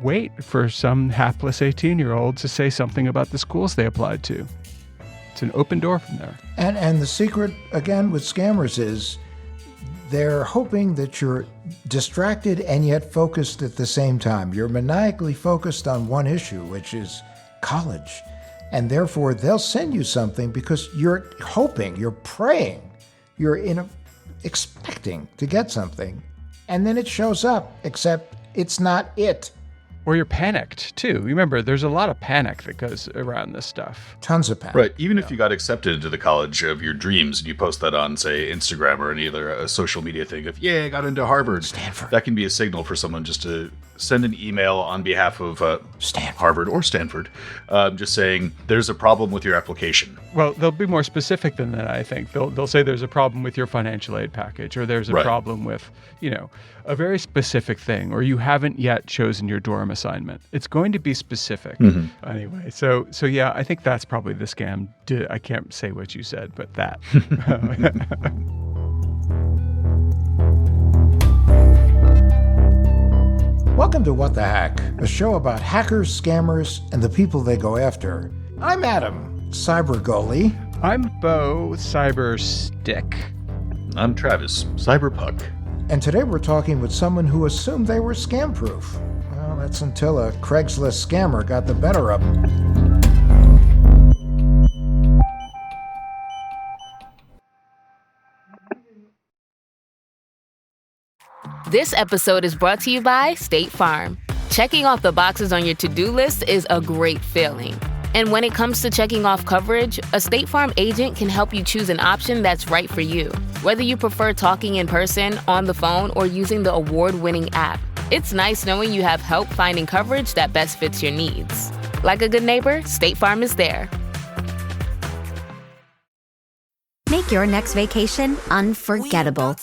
wait for some hapless 18-year-old to say something about the schools they applied to. It's an open door from there. And the secret, again, with scammers is they're hoping that you're distracted and yet focused at the same time. You're maniacally focused on one issue, which is college. And therefore, they'll send you something because you're hoping, you're praying, you're expecting to get something. And then it shows up, except it's not it. Or you're panicked, too. Remember, there's a lot of panic that goes around this stuff. Tons of panic. Right. Even if you got accepted into the college of your dreams and you post that on, say, Instagram or any other social media thing of, yeah, I got into Harvard. Stanford. That can be a signal for someone just to send an email on behalf of Harvard or Stanford, just saying there's a problem with your application. Well, they'll be more specific than that, I think. They'll say there's a problem with your financial aid package, or there's a problem with, a very specific thing, or you haven't yet chosen your dorm assignment. It's going to be specific. Anyway, so yeah, I think that's probably the scam. I can't say what you said, but that. Welcome to What the Hack, a show about hackers, scammers, and the people they go after. I'm Adam, Cyber Goalie. I'm Beau, Cyber Stick. I'm Travis, Cyberpuck. And today we're talking with someone who assumed they were scam-proof. Well, that's until a Craigslist scammer got the better of them. This episode is brought to you by State Farm. Checking off the boxes on your to-do list is a great feeling. And when it comes to checking off coverage, a State Farm agent can help you choose an option that's right for you. Whether you prefer talking in person, on the phone, or using the award-winning app, it's nice knowing you have help finding coverage that best fits your needs. Like a good neighbor, State Farm is there. Make your next vacation unforgettable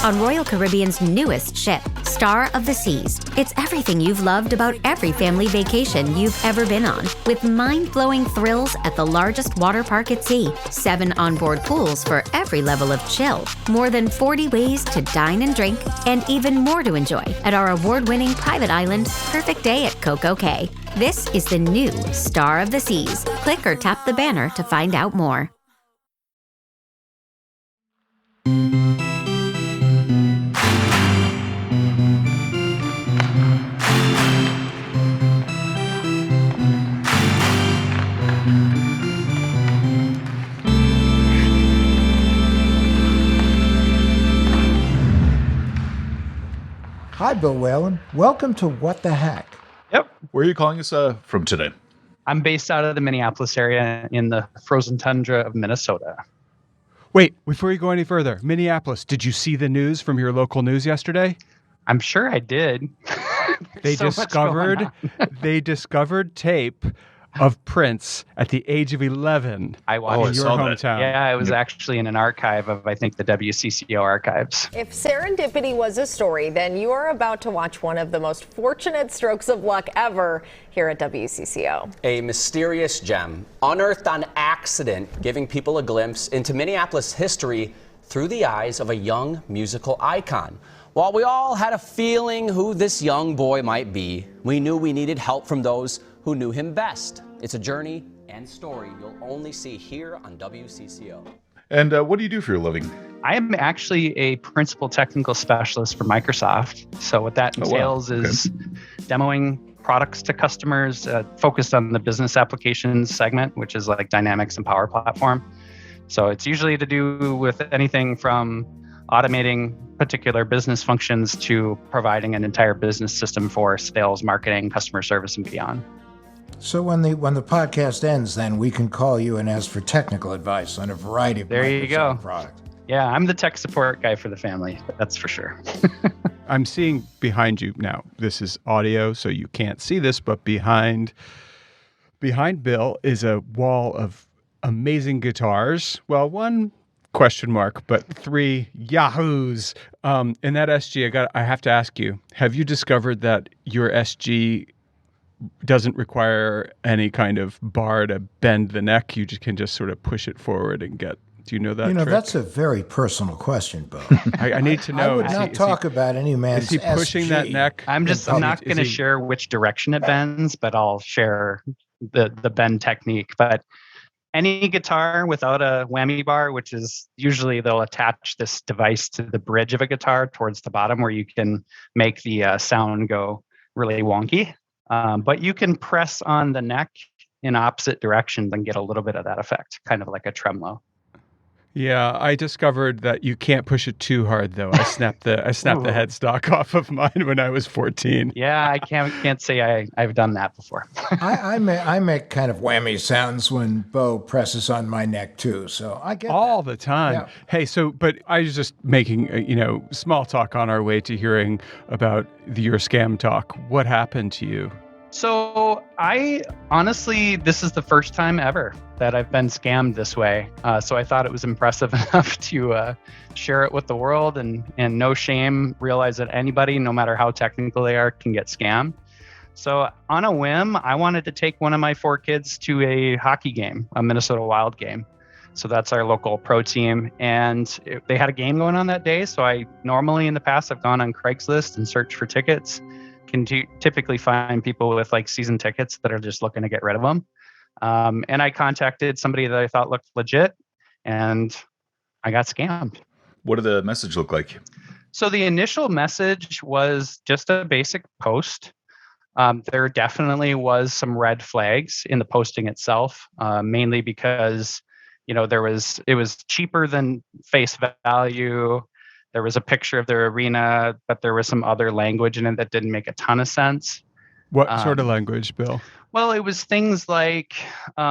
on Royal Caribbean's newest ship, Star of the Seas. It's everything you've loved about every family vacation you've ever been on, with mind-blowing thrills at the largest water park at sea, 7 onboard pools for every level of chill, more than 40 ways to dine and drink, and even more to enjoy at our award-winning private island, Perfect Day at Coco Cay. This is the new Star of the Seas. Click or tap the banner to find out more. Hi, Bill Whalen. Welcome to What the Hack. Yep. Where are you calling us from today? I'm based out of the Minneapolis area in the frozen tundra of Minnesota. Wait, before you go any further, Minneapolis, did you see the news from your local news yesterday? I'm sure I did. They discovered tape of Prince at the age of 11 I watched in your hometown. Yeah, I was actually in an archive of, I think, the WCCO archives. If serendipity was a story, then you are about to watch one of the most fortunate strokes of luck ever here at WCCO. A mysterious gem unearthed on accident, giving people a glimpse into Minneapolis history through the eyes of a young musical icon. While we all had a feeling who this young boy might be, we knew we needed help from those who knew him best. It's a journey and story you'll only see here on WCCO. And what do you do for your living? I am actually a principal technical specialist for Microsoft. So what that entails is demoing products to customers, focused on the business applications segment, which is like Dynamics and Power Platform. So it's usually to do with anything from automating particular business functions to providing an entire business system for sales, marketing, customer service, and beyond. So when the podcast ends, then we can call you and ask for technical advice on a variety of Microsoft products. Yeah, I'm the tech support guy for the family. That's for sure. I'm seeing behind you now. This is audio, so you can't see this, but behind Bill is a wall of amazing guitars. Well, one question mark, but 3 yahoos. In that SG, I have to ask you, have you discovered that your SG doesn't require any kind of bar to bend the neck? You can just sort of push it forward and get Do you know that? You know, trick? that's a very personal question, Beau. I need to know. I would not talk about any man's Is he pushing SG that neck? I'm not going to share which direction it bends, but I'll share the bend technique. But any guitar without a whammy bar, which is usually they'll attach this device to the bridge of a guitar towards the bottom where you can make the sound go really wonky. But you can press on the neck in opposite directions and get a little bit of that effect, kind of like a tremolo. Yeah, I discovered that you can't push it too hard, though. I snapped the headstock off of mine when I was 14. Yeah, I can't say I've done that before. I make kind of whammy sounds when Beau presses on my neck too, so I get all that. the time. Yeah. Hey, but I was just making small talk on our way to hearing about your scam talk. What happened to you? So this is the first time ever that I've been scammed this way. So I thought it was impressive enough to share it with the world and no shame, realize that anybody, no matter how technical they are, can get scammed. So on a whim, I wanted to take one of my 4 kids to a hockey game, a Minnesota Wild game. So that's our local pro team. And they had a game going on that day. So I normally in the past, I've gone on Craigslist and searched for tickets. Can typically find people with like season tickets that are just looking to get rid of them. And I contacted somebody that I thought looked legit, and I got scammed. What did the message look like? So the initial message was just a basic post. There definitely was some red flags in the posting itself, mainly because, it was cheaper than face value. There was a picture of their arena, but there was some other language in it that didn't make a ton of sense. What sort of language, Bill? Well, it was things like, these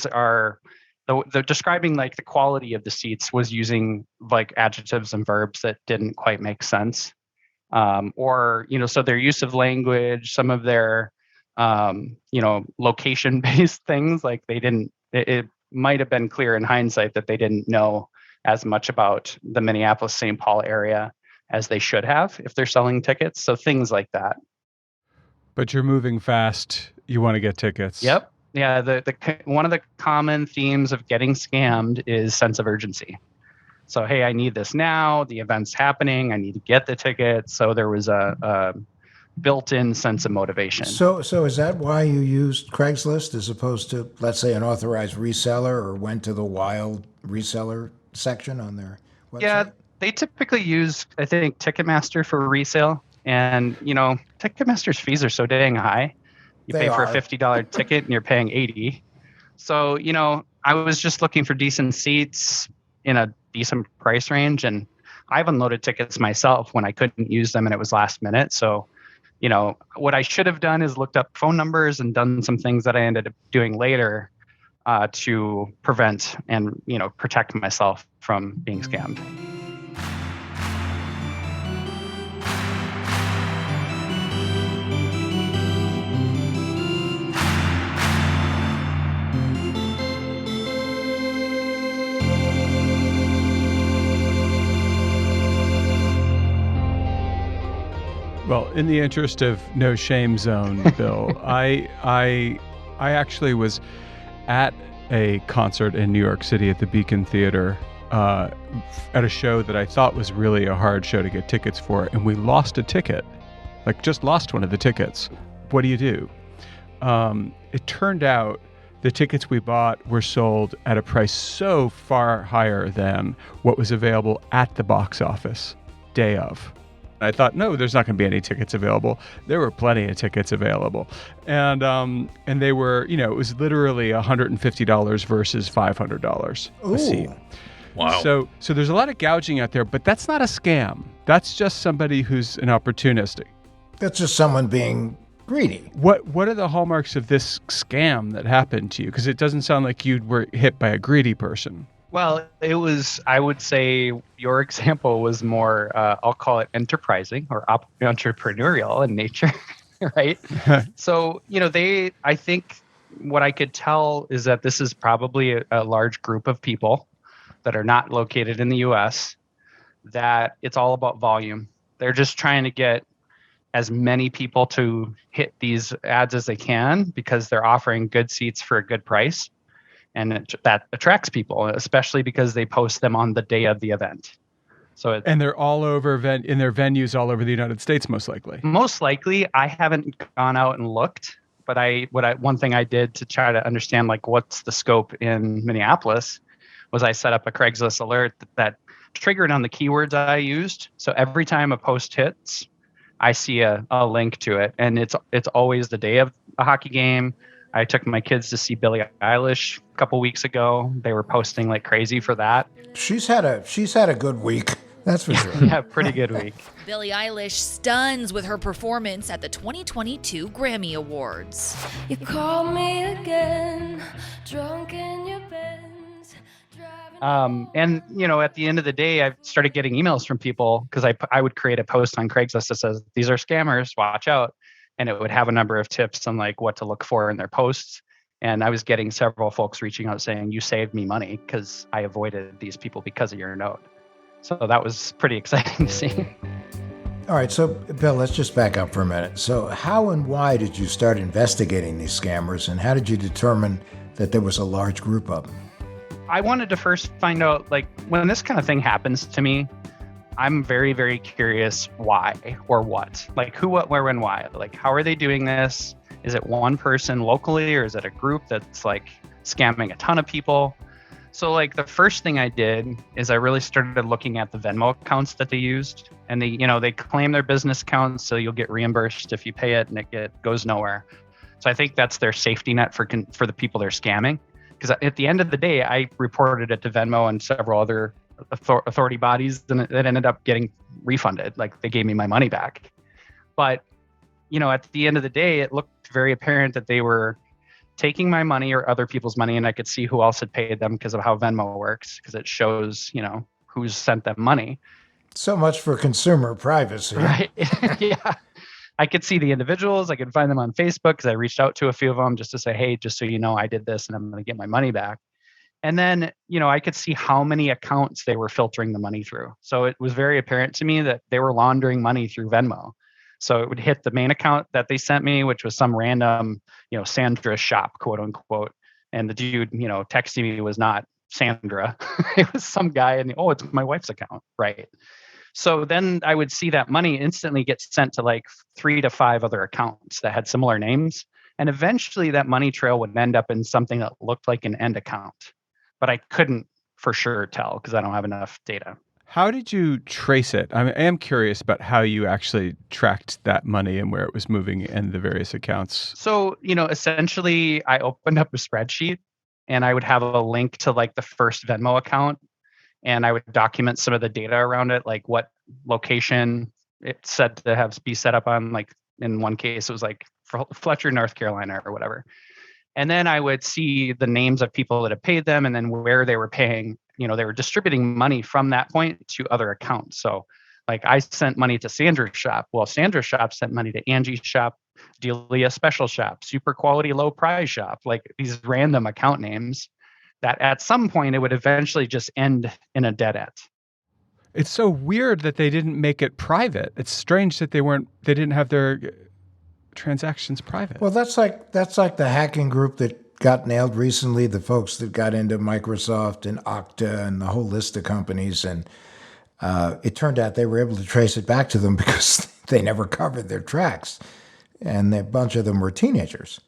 are the describing like the quality of the seats was using like adjectives and verbs that didn't quite make sense. So their use of language, some of their, location-based things, like it might have been clear in hindsight that they didn't know as much about the Minneapolis-St. Paul area as they should have if they're selling tickets. So things like that. But you're moving fast. You want to get tickets. Yep. Yeah. The one of the common themes of getting scammed is sense of urgency. So, hey, I need this now. The event's happening. I need to get the tickets. So there was a built-in sense of motivation. So is that why you used Craigslist as opposed to, let's say, an authorized reseller, or went to the Wild reseller section on their website? Yeah, they typically use, I think, Ticketmaster for resale. And, Ticketmaster's fees are so dang high. You pay for a $50 ticket and you're paying $80. So, I was just looking for decent seats in a decent price range. And I've unloaded tickets myself when I couldn't use them and it was last minute. So, what I should have done is looked up phone numbers and done some things that I ended up doing later to prevent and, protect myself from being scammed. Well, in the interest of no shame zone, Bill, I actually was at a concert in New York City at the Beacon Theater at a show that I thought was really a hard show to get tickets for, and we lost a ticket, just lost one of the tickets. What do you do? It turned out the tickets we bought were sold at a price so far higher than what was available at the box office day of. I thought, no, there's not going to be any tickets available. There were plenty of tickets available. And they were, it was literally $150 versus $500 a seat. Wow. So there's a lot of gouging out there, but that's not a scam. That's just somebody who's an opportunistic. That's just someone being greedy. What are the hallmarks of this scam that happened to you? Because it doesn't sound like you were hit by a greedy person. Well, I would say your example was more, I'll call it enterprising or entrepreneurial in nature, right? So, I think what I could tell is that this is probably a large group of people that are not located in the US, that it's all about volume. They're just trying to get as many people to hit these ads as they can because they're offering good seats for a good price. And that attracts people, especially because they post them on the day of the event. And they're all over in their venues all over the United States, most likely. Most likely, I haven't gone out and looked, but one thing I did to try to understand like what's the scope in Minneapolis was I set up a Craigslist alert that triggered on the keywords I used. So every time a post hits, I see a link to it, and it's always the day of a hockey game. I took my kids to see Billie Eilish a couple weeks ago. They were posting like crazy for that. She's had a good week. That's for sure. Yeah, pretty good week. Billie Eilish stuns with her performance at the 2022 Grammy Awards. You call me again, drunk in your Benz. And at the end of the day, I started getting emails from people because I would create a post on Craigslist that says, these are scammers, watch out. And it would have a number of tips on like what to look for in their posts. And I was getting several folks reaching out saying, you saved me money because I avoided these people because of your note. So that was pretty exciting to see. All right, so Bill, let's just back up for a minute. So how and why did you start investigating these scammers, and how did you determine that there was a large group of them? I wanted to first find out, like, when this kind of thing happens to me, I'm very, very curious why or what. Like, who, what, where, when, why. Like, how are they doing this? Is it one person locally, or is it a group that's, like, scamming a ton of people? So, like, the first thing I did is I really started looking at the Venmo accounts that they used. And they claim their business accounts, so you'll get reimbursed if you pay it, and it goes nowhere. So I think that's their safety net for the people they're scamming. Because at the end of the day, I reported it to Venmo and several other authority bodies, and it ended up getting refunded. Like, they gave me my money back. But, at the end of the day, it looked very apparent that they were taking my money or other people's money, and I could see who else had paid them because of how Venmo works, because it shows, who's sent them money. So much for consumer privacy. Right. Yeah. I could see the individuals. I could find them on Facebook because I reached out to a few of them just to say, hey, just so you know, I did this and I'm going to get my money back. And then, I could see how many accounts they were filtering the money through. So it was very apparent to me that they were laundering money through Venmo. So it would hit the main account that they sent me, which was some random, Sandra shop, quote unquote. And the dude, texting me was not Sandra. It was some guy, and it's my wife's account. Right. So then I would see that money instantly get sent to like 3 to 5 other accounts that had similar names. And eventually that money trail would end up in something that looked like an end account. But I couldn't for sure tell because I don't have enough data. How did you trace it? I am curious about how you actually tracked that money and where it was moving in the various accounts. So, essentially I opened up a spreadsheet and I would have a link to like the first Venmo account. And I would document some of the data around it, like what location it said to be set up on. Like in one case, it was like Fletcher, North Carolina or whatever. And then I would see the names of people that had paid them and then where they were paying. They were distributing money from that point to other accounts. So like I sent money to Sandra's shop. Well, Sandra's shop sent money to Angie's shop, Delia Special Shop, Super Quality Low Price Shop, like these random account names. That at some point it would eventually just end in a dead end. It's so weird that they didn't make it private. It's strange that they didn't have their transactions private. Well, that's like the hacking group that got nailed recently, the folks that got into Microsoft and Okta and the whole list of companies. And it turned out they were able to trace it back to them because they never covered their tracks. And a bunch of them were teenagers.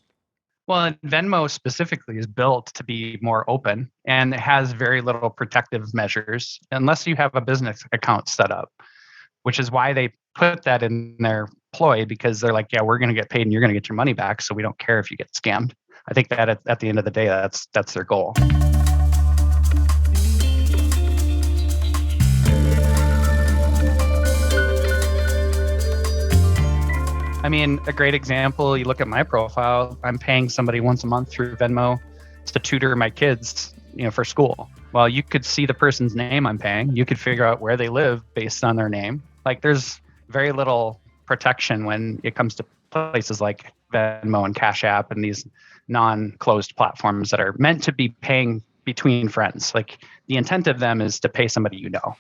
Well, and Venmo specifically is built to be more open and it has very little protective measures unless you have a business account set up, which is why they put that in their ploy, because they're like, yeah, we're going to get paid and you're going to get your money back. So we don't care if you get scammed. I think that at the end of the day, that's their goal. I mean, a great example, you look at my profile, I'm paying somebody once a month through Venmo to tutor my kids, for school. Well, you could see the person's name I'm paying. You could figure out where they live based on their name. Like there's very little protection when it comes to places like Venmo and Cash App and these non-closed platforms that are meant to be paying between friends. Like the intent of them is to pay somebody you know.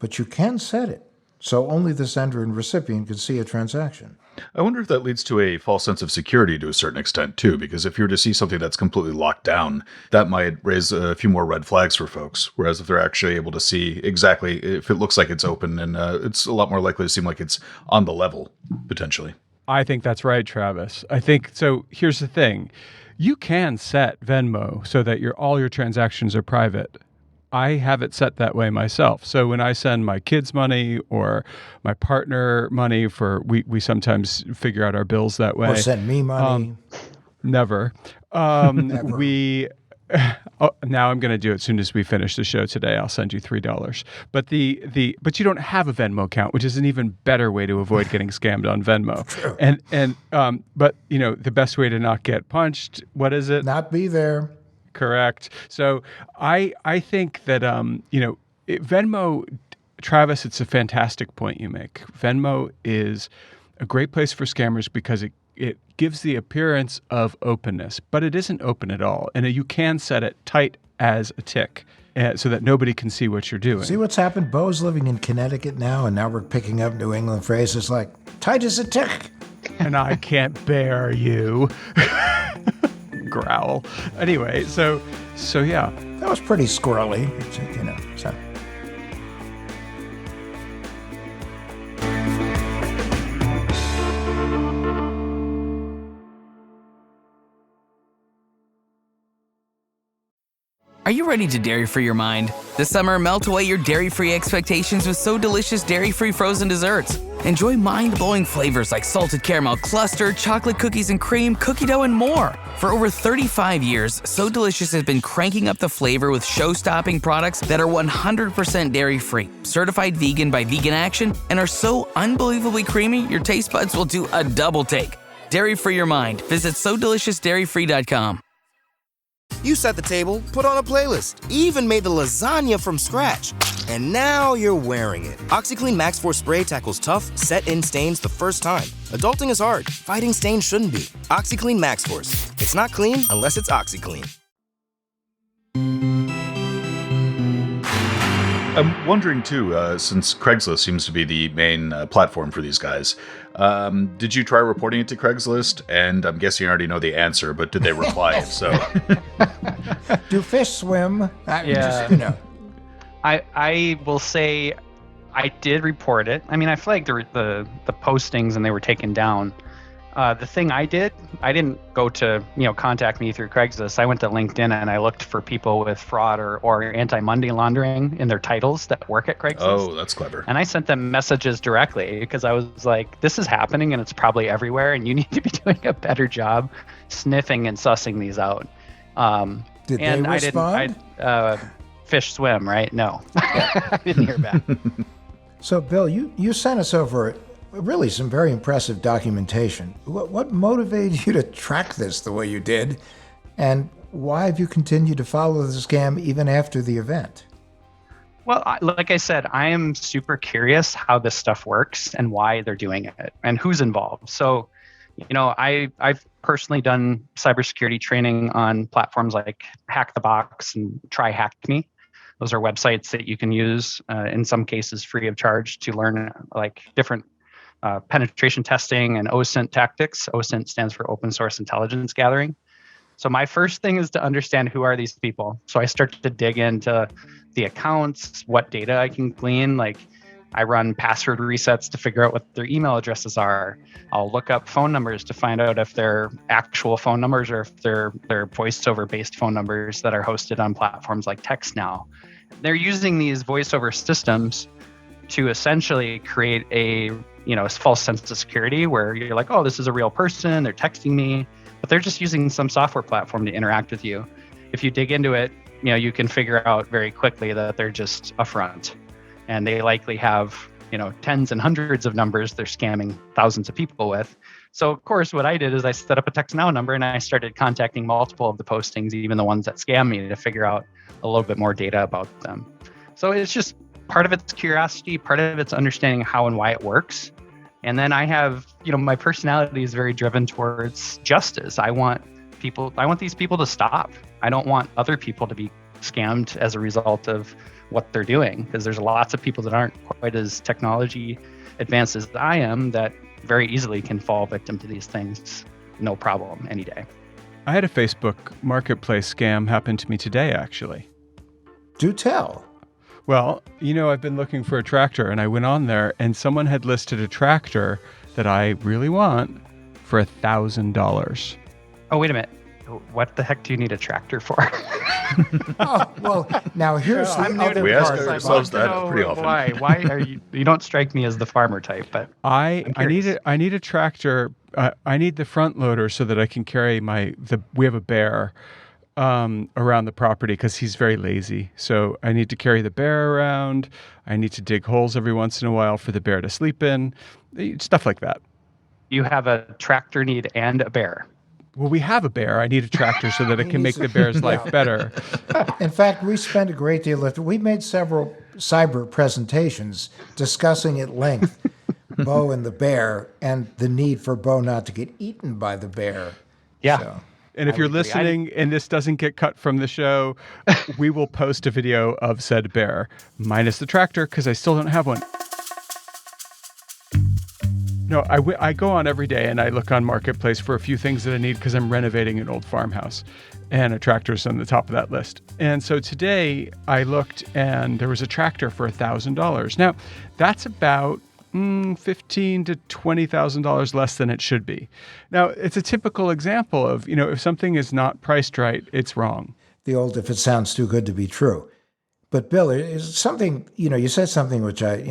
But you can set it. so only the sender and recipient can see a transaction. I wonder if that leads to a false sense of security to a certain extent, too, because if you're to see something that's completely locked down, that might raise a few more red flags for folks. Whereas if they're actually able to see exactly if it looks like it's open, and it's a lot more likely to seem like it's on the level, potentially. I think that's right, Travis. I think so. Here's the thing. You can set Venmo so that all your transactions are private. I have it set that way myself. So when I send my kids money or my partner money we sometimes figure out our bills that way. Or send me money. Never. Never. Now I'm going to do it as soon as we finish the show today. I'll send you $3. But but you don't have a Venmo account, which is an even better way to avoid getting scammed on Venmo. True. But the best way to not get punched, what is it? Not be there. Correct. So I think that Venmo, Travis, it's a fantastic point you make. Venmo is a great place for scammers because it gives the appearance of openness, but it isn't open at all. And you can set it tight as a tick so that nobody can see what you're doing. See what's happened? Beau's living in Connecticut now, and now we're picking up New England phrases like tight as a tick. And I can't bear you. Growl. Anyway, so yeah. That was pretty squirrely, so. Are you ready to dairy-free your mind? This summer, melt away your dairy-free expectations with So Delicious dairy-free frozen desserts. Enjoy mind-blowing flavors like salted caramel cluster, chocolate cookies and cream, cookie dough, and more. For over 35 years, So Delicious has been cranking up the flavor with show-stopping products that are 100% dairy-free, certified vegan by Vegan Action, and are so unbelievably creamy, your taste buds will do a double take. Dairy-free your mind. Visit SoDeliciousDairyFree.com. You set the table, put on a playlist, even made the lasagna from scratch. And now you're wearing it. OxyClean Max Force Spray tackles tough, set-in stains the first time. Adulting is hard. Fighting stains shouldn't be. OxyClean Max Force. It's not clean unless it's OxyClean. I'm wondering, too, since Craigslist seems to be the main platform for these guys, did you try reporting it to Craigslist? And I'm guessing you already know the answer, but did they reply if so? Do fish swim? Yeah. I will say I did report it. I mean, I flagged the postings and they were taken down. The thing I didn't go to, contact me through Craigslist. I went to LinkedIn and I looked for people with fraud or anti-money laundering in their titles that work at Craigslist. Oh, that's clever. And I sent them messages directly because I was like, this is happening and it's probably everywhere and you need to be doing a better job sniffing and sussing these out. Did they respond? Fish swim, right? No. I didn't hear back. So, Bill, you sent us over really some very impressive documentation. What motivated you to track this the way you did? And why have you continued to follow the scam even after the event? Well, like I said, I am super curious how this stuff works and why they're doing it and who's involved. So, I've personally done cybersecurity training on platforms like Hack the Box and Try Hack Me. Those are websites that you can use, in some cases free of charge, to learn like different penetration testing and OSINT tactics. OSINT stands for Open Source Intelligence Gathering. So my first thing is to understand who are these people. So I start to dig into the accounts, what data I can glean. Like I run password resets to figure out what their email addresses are. I'll look up phone numbers to find out if they're actual phone numbers or if they're voiceover based phone numbers that are hosted on platforms like TextNow. They're using these voiceover systems to essentially create a false sense of security where you're like, oh, this is a real person, they're texting me, but they're just using some software platform to interact with you. If you dig into it, you can figure out very quickly that they're just a front. And they likely have, tens and hundreds of numbers they're scamming thousands of people with. So of course, what I did is I set up a TextNow number and I started contacting multiple of the postings, even the ones that scam me, to figure out a little bit more data about them. So it's just part of it's curiosity, part of it's understanding how and why it works. And then I have, my personality is very driven towards justice. I want these people to stop. I don't want other people to be scammed as a result of what they're doing, because there's lots of people that aren't quite as technology advanced as I am that very easily can fall victim to these things, no problem, any day. I had a Facebook marketplace scam happen to me today, actually. Do tell. Well, I've been looking for a tractor, and I went on there, and someone had listed a tractor that I really want for $1,000. Oh, wait a minute. What the heck do you need a tractor for? Oh, well, now here's the other we part. ask ourselves that pretty often. Why are you don't strike me as the farmer type, but I need a tractor. I need the front loader so that I can carry we have a bear around the property because he's very lazy. So I need to carry the bear around. I need to dig holes every once in a while for the bear to sleep in, stuff like that. You have a tractor need and a bear. Well, we have a bear. I need a tractor so that it can make the bear's life better. In fact, we spent a great deal of we made several cyber presentations discussing at length Beau and the bear and the need for Beau not to get eaten by the bear. Yeah. So. And if you're listening and this doesn't get cut from the show, we will post a video of said bear, minus the tractor, because I still don't have one. No, I go on every day and I look on Marketplace for a few things that I need because I'm renovating an old farmhouse, and a tractor's on the top of that list. And so today I looked and there was a tractor for $1,000. Now, that's about $15,000 to $20,000 less than it should be. Now, it's a typical example of, if something is not priced right, it's wrong. The old, if it sounds too good to be true. But Bill, is something, you said something which I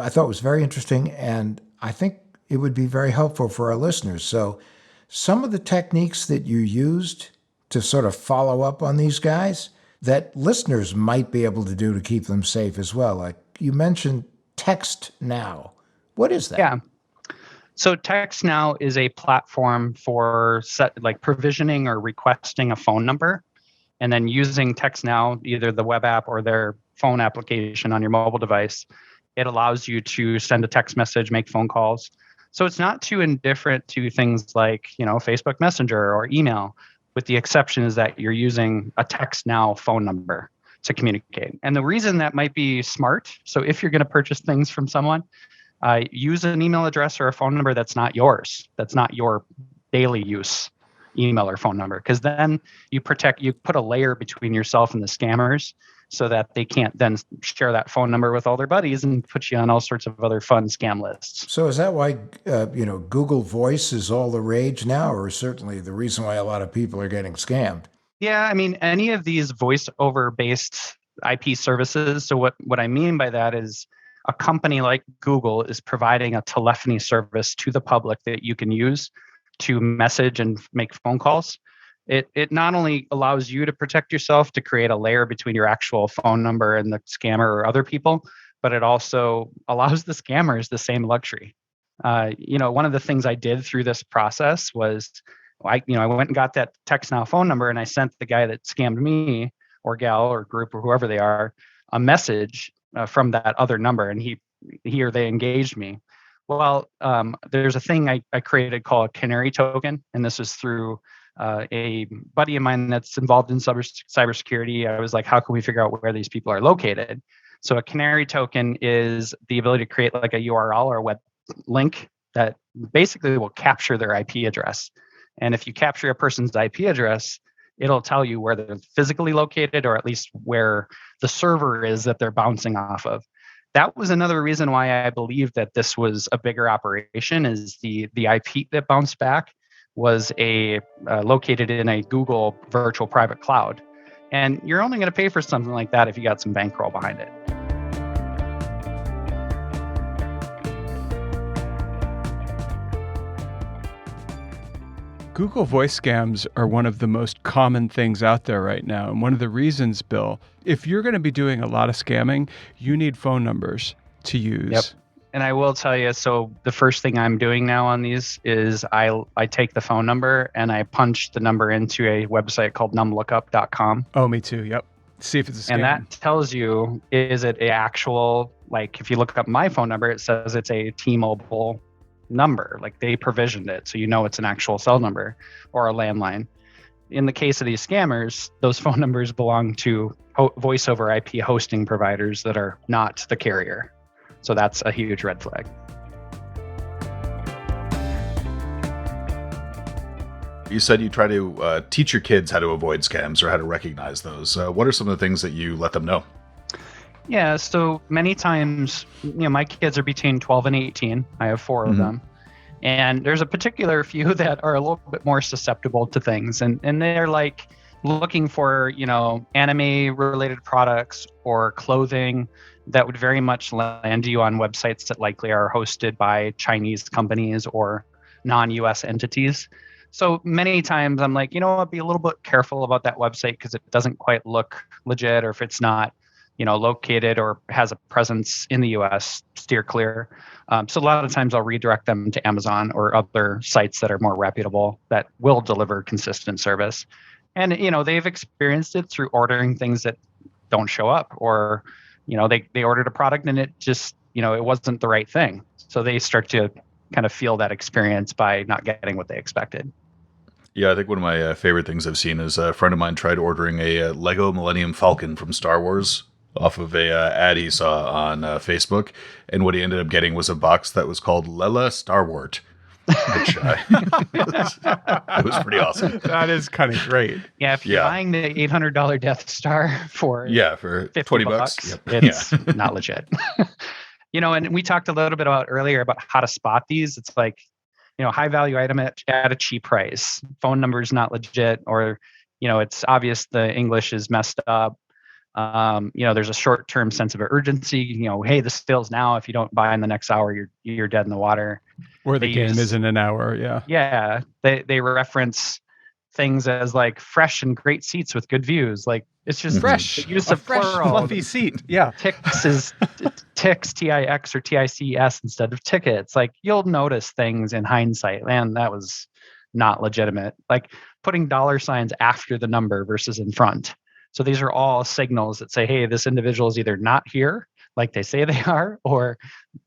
thought was very interesting, and I think it would be very helpful for our listeners. So some of the techniques that you used to sort of follow up on these guys that listeners might be able to do to keep them safe as well. Like you mentioned Text Now. What is that? Yeah. So Text Now is a platform for provisioning or requesting a phone number, and then using Text Now, either the web app or their phone application on your mobile device. It allows you to send a text message, make phone calls. So it's not too indifferent to things like, Facebook Messenger or email, with the exception is that you're using a Text Now phone number to communicate. And the reason that might be smart, so if you're going to purchase things from someone, use an email address or a phone number that's not yours, that's not your daily use email or phone number, because then you put a layer between yourself and the scammers, so that they can't then share that phone number with all their buddies and put you on all sorts of other fun scam lists. So is that why, Google Voice is all the rage now, or certainly the reason why a lot of people are getting scammed? Yeah, I mean, any of these voice over based IP services. So what I mean by that is a company like Google is providing a telephony service to the public that you can use to message and make phone calls. It not only allows you to protect yourself, to create a layer between your actual phone number and the scammer or other people, but it also allows the scammers the same luxury. One of the things I did through this process was I went and got that Text Now phone number, and I sent the guy that scammed me, or gal or group or whoever they are, a message from that other number, and he or they engaged me. Well, there's a thing I created called a canary token, and this is through a buddy of mine that's involved in cybersecurity. I was like, how can we figure out where these people are located? So a canary token is the ability to create like a URL or a web link that basically will capture their IP address. And if you capture a person's IP address, it'll tell you where they're physically located, or at least where the server is that they're bouncing off of. That was another reason why I believed that this was a bigger operation, is the IP that bounced back was located in a Google virtual private cloud. And you're only going to pay for something like that if you got some bankroll behind it. Google Voice scams are one of the most common things out there right now. And one of the reasons, Bill, if you're going to be doing a lot of scamming, you need phone numbers to use. Yep. And I will tell you, so the first thing I'm doing now on these is I take the phone number and I punch the number into a website called numlookup.com. Oh, me too. Yep. See if it's a scam. And that tells you, is it a actual, like if you look up my phone number, it says it's a T-Mobile number. Like they provisioned it, so you know it's an actual cell number or a landline. in the case of these scammers, those phone numbers belong to voice over IP hosting providers that are not the carrier. So that's a huge red flag. You said you try to teach your kids how to avoid scams or how to recognize those. What are some of the things that you let them know? Yeah, so many times, my kids are between 12 and 18. I have 4 of them. And there's a particular few that are a little bit more susceptible to things. And they're like looking for, anime related products or clothing that would very much land you on websites that likely are hosted by Chinese companies or non-US entities. So many times I'm like, be a little bit careful about that website because it doesn't quite look legit, or if it's not, located or has a presence in the US, steer clear. So a lot of times I'll redirect them to Amazon or other sites that are more reputable that will deliver consistent service. And, they've experienced it through ordering things that don't show up, or, they ordered a product and it just, it wasn't the right thing. So they start to kind of feel that experience by not getting what they expected. Yeah, I think one of my favorite things I've seen is a friend of mine tried ordering a Lego Millennium Falcon from Star Wars off of a ad he saw on Facebook, and what he ended up getting was a box that was called Lela Starwart, which it was pretty awesome. That is kind of great. Yeah, if you're buying the $800 Death Star for for $20, yep. It's not legit. And we talked a little bit earlier about how to spot these. It's like, high value item at a cheap price. Phone number is not legit, or, it's obvious the English is messed up. There's a short-term sense of urgency. Hey, this fails now. If you don't buy in the next hour, you're dead in the water. Or the game is in an hour. Yeah. Yeah. They reference things as like fresh and great seats with good views. Like it's just fresh. Use a of fresh, plural. fluffy seat. Yeah. Tix is Tix, T-I-X or T-I-C-S instead of tickets. Like you'll notice things in hindsight. Man, that was not legitimate. Like putting dollar signs after the number versus in front. So these are all signals that say, hey, this individual is either not here like they say they are, or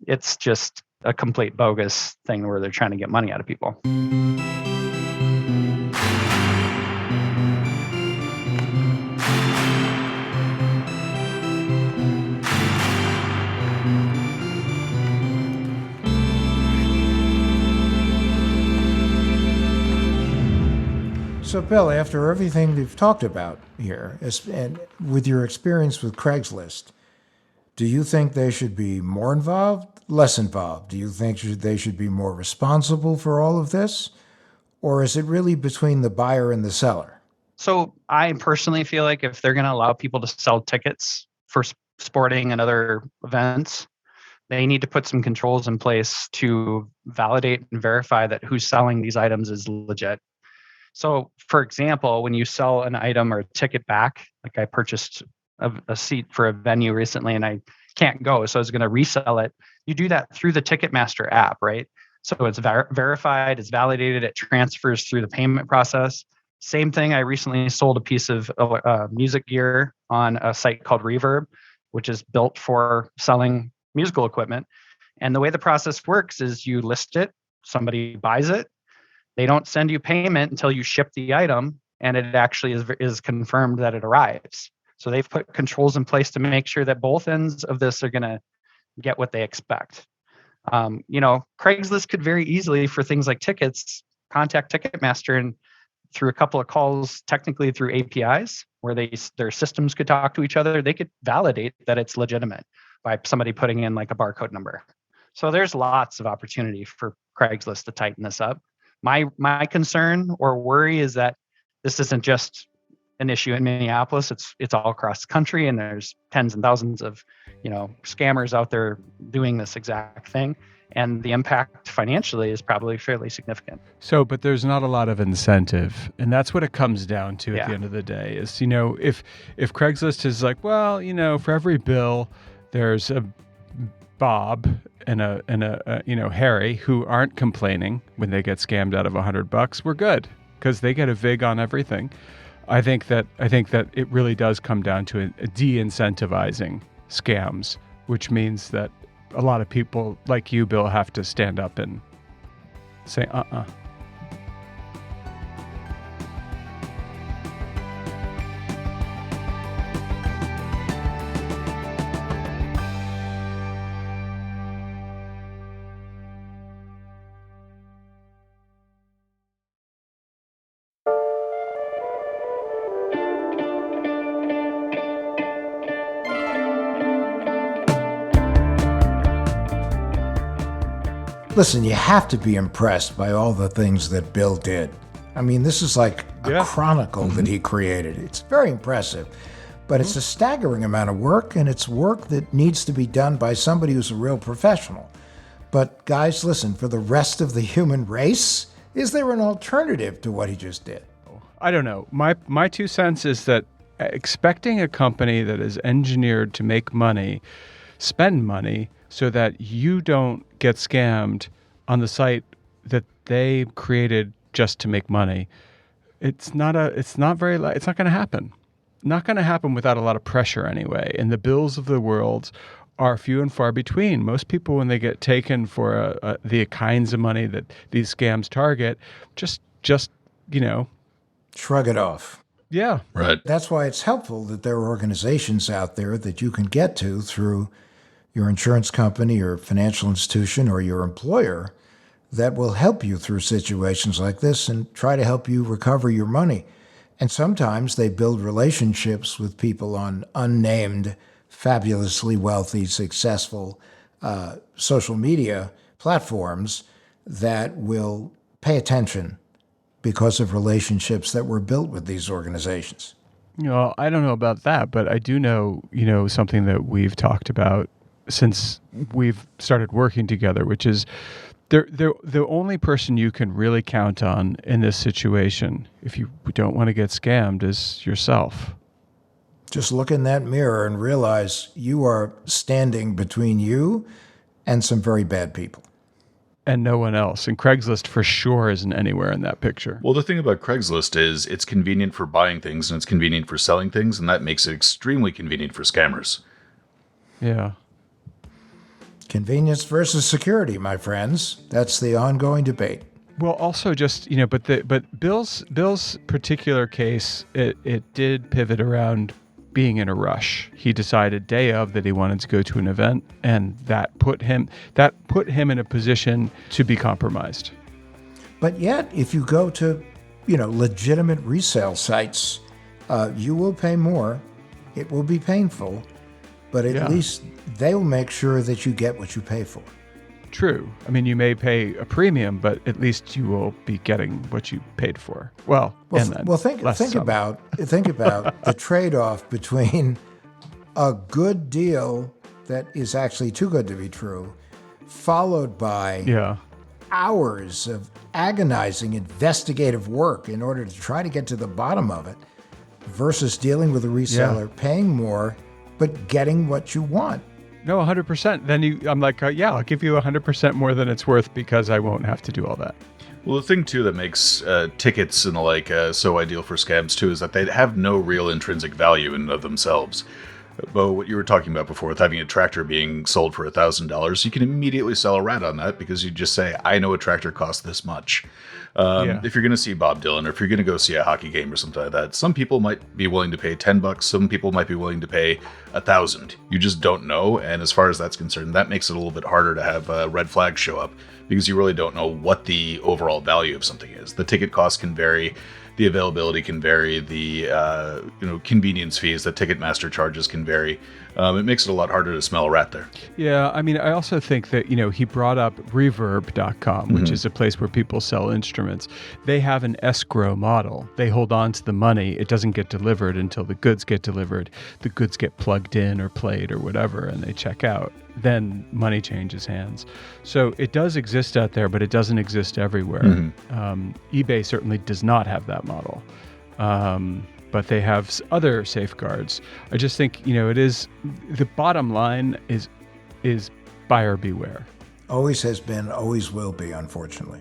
it's just a complete bogus thing where they're trying to get money out of people. So, Bill, after everything we've talked about here, and with your experience with Craigslist, do you think they should be more involved, less involved? Do you think they should be more responsible for all of this? Or is it really between the buyer and the seller? So I personally feel like if they're going to allow people to sell tickets for sporting and other events, they need to put some controls in place to validate and verify that who's selling these items is legit. So, for example, when you sell an item or a ticket back, like I purchased a seat for a venue recently and I can't go, so I was going to resell it. You do that through the Ticketmaster app, right? So it's verified, it's validated, it transfers through the payment process. Same thing, I recently sold a piece of music gear on a site called Reverb, which is built for selling musical equipment. And the way the process works is you list it, somebody buys it, they don't send you payment until you ship the item, and it actually is confirmed that it arrives. So they've put controls in place to make sure that both ends of this are going to get what they expect. Craigslist could very easily, for things like tickets, contact Ticketmaster and through a couple of calls, technically through APIs, where their systems could talk to each other, they could validate that it's legitimate by somebody putting in like a barcode number. So there's lots of opportunity for Craigslist to tighten this up. My concern or worry is that this isn't just an issue in Minneapolis. It's all across the country, and there's tens and thousands of scammers out there doing this exact thing, and the impact financially is probably fairly significant. So, but there's not a lot of incentive, and that's what it comes down to at the end of the day. Is if Craigslist is like, well, for every bill, there's a Bob and a Harry who aren't complaining when they get scammed out of $100, we're good because they get a VIG on everything. I think that it really does come down to de-incentivizing scams, which means that a lot of people like you, Bill, have to stand up and say, Listen, you have to be impressed by all the things that Bill did. I mean, this is like a chronicle that he created. It's very impressive, but it's a staggering amount of work, and it's work that needs to be done by somebody who's a real professional. But guys, listen, for the rest of the human race, is there an alternative to what he just did? I don't know. My 2 cents is that expecting a company that is engineered to make money, spend money, so that you don't get scammed on the site that they created just to make money, it's not going to happen. Not going to happen without a lot of pressure anyway. And the Bills of the world are few and far between. Most people, when they get taken for the kinds of money that these scams target, just shrug it off. Yeah. Right. That's why it's helpful that there are organizations out there that you can get to through your insurance company or financial institution or your employer that will help you through situations like this and try to help you recover your money. And sometimes they build relationships with people on unnamed, fabulously wealthy, successful social media platforms that will pay attention because of relationships that were built with these organizations. I don't know about that, but I do know, something that we've talked about since we've started working together, which is the only person you can really count on in this situation, if you don't want to get scammed, is yourself. Just look in that mirror and realize you are standing between you and some very bad people. And no one else. And Craigslist for sure isn't anywhere in that picture. Well, the thing about Craigslist is it's convenient for buying things and it's convenient for selling things, and that makes it extremely convenient for scammers. Yeah. Convenience versus security, my friends. That's the ongoing debate. Well, also just, but Bill's particular case, it did pivot around being in a rush. He decided day of that he wanted to go to an event, and that put him in a position to be compromised. But yet, if you go to, legitimate resale sites, you will pay more. It will be painful, but at least they'll make sure that you get what you pay for. True. I mean, you may pay a premium, but at least you will be getting what you paid for. Well, think about the trade-off between a good deal that is actually too good to be true, followed by hours of agonizing investigative work in order to try to get to the bottom of it, versus dealing with a reseller, paying more, but getting what you want. No, 100%. Then I'm like, I'll give you 100% more than it's worth because I won't have to do all that. Well, the thing, too, that makes tickets and the like so ideal for scams, too, is that they have no real intrinsic value in and of themselves. Beau, what you were talking about before with having a tractor being sold for $1,000, you can immediately sell a rat on that because you just say, I know a tractor costs this much. If you're going to see Bob Dylan or if you're going to go see a hockey game or something like that, some people might be willing to pay $10. Some people might be willing to pay $1,000. You just don't know. And as far as that's concerned, that makes it a little bit harder to have red flags show up because you really don't know what the overall value of something is. The ticket cost can vary. The availability can vary. The convenience fees that Ticketmaster charges can vary. It makes it a lot harder to smell a rat there. Yeah, I mean, I also think that, he brought up Reverb.com, which is a place where people sell instruments. They have an escrow model. They hold on to the money. It doesn't get delivered until the goods get delivered. The goods get plugged in or played or whatever, and they check out. Then money changes hands. So it does exist out there, but it doesn't exist everywhere. eBay certainly does not have that model. But they have other safeguards. I just think, it is, the bottom line is buyer beware. Always has been, always will be, unfortunately.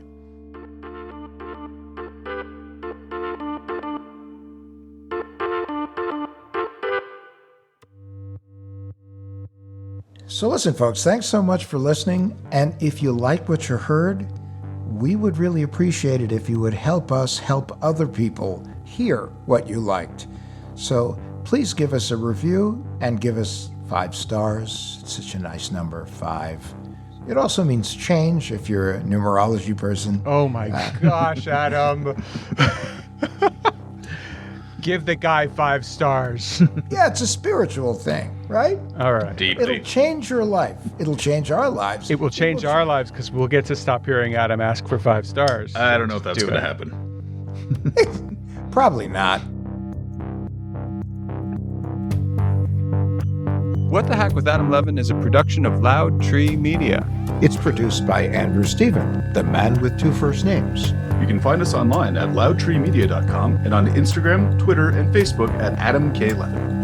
So listen, folks, thanks so much for listening. And if you like what you heard, we would really appreciate it if you would help us help other people hear what you liked. So please give us a review and give us 5 stars. It's such a nice number, 5. It also means change if you're a numerology person. Oh my gosh, Adam. give the guy 5 stars. Yeah, it's a spiritual thing, right? All right. It'll change your life. It'll change our lives. It will change our lives because we'll get to stop hearing Adam ask for 5 stars. I don't know if that's going to happen. Probably not. What the Hack with Adam Levin is a production of Loud Tree Media. It's produced by Andrew Stephen, the man with 2 first names. You can find us online at loudtreemedia.com and on Instagram, Twitter, and Facebook at Adam K. Levin.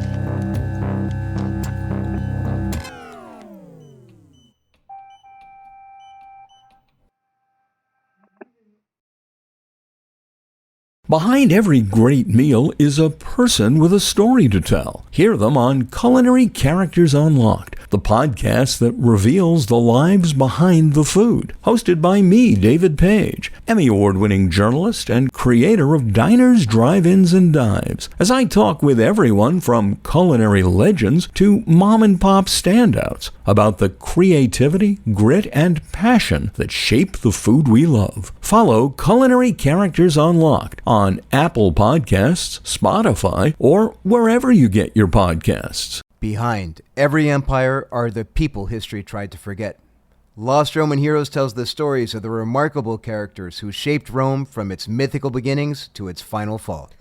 Behind every great meal is a person with a story to tell. Hear them on Culinary Characters Unlocked, the podcast that reveals the lives behind the food. Hosted by me, David Page, Emmy Award-winning journalist and creator of Diners, Drive-Ins, and Dives, as I talk with everyone from culinary legends to mom-and-pop standouts about the creativity, grit, and passion that shape the food we love. Follow Culinary Characters Unlocked on Apple Podcasts, Spotify, or wherever you get your podcasts. Behind every empire are the people history tried to forget. Lost Roman Heroes tells the stories of the remarkable characters who shaped Rome from its mythical beginnings to its final fall.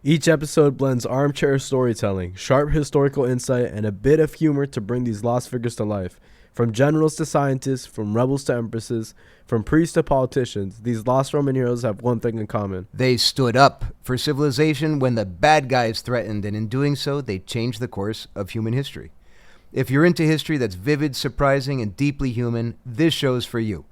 Each episode blends armchair storytelling, sharp historical insight, and a bit of humor to bring these lost figures to life. From generals to scientists, from rebels to empresses, from priests to politicians, these lost Roman heroes have one thing in common. They stood up for civilization when the bad guys threatened, and in doing so, they changed the course of human history. If you're into history that's vivid, surprising, and deeply human, this show's for you.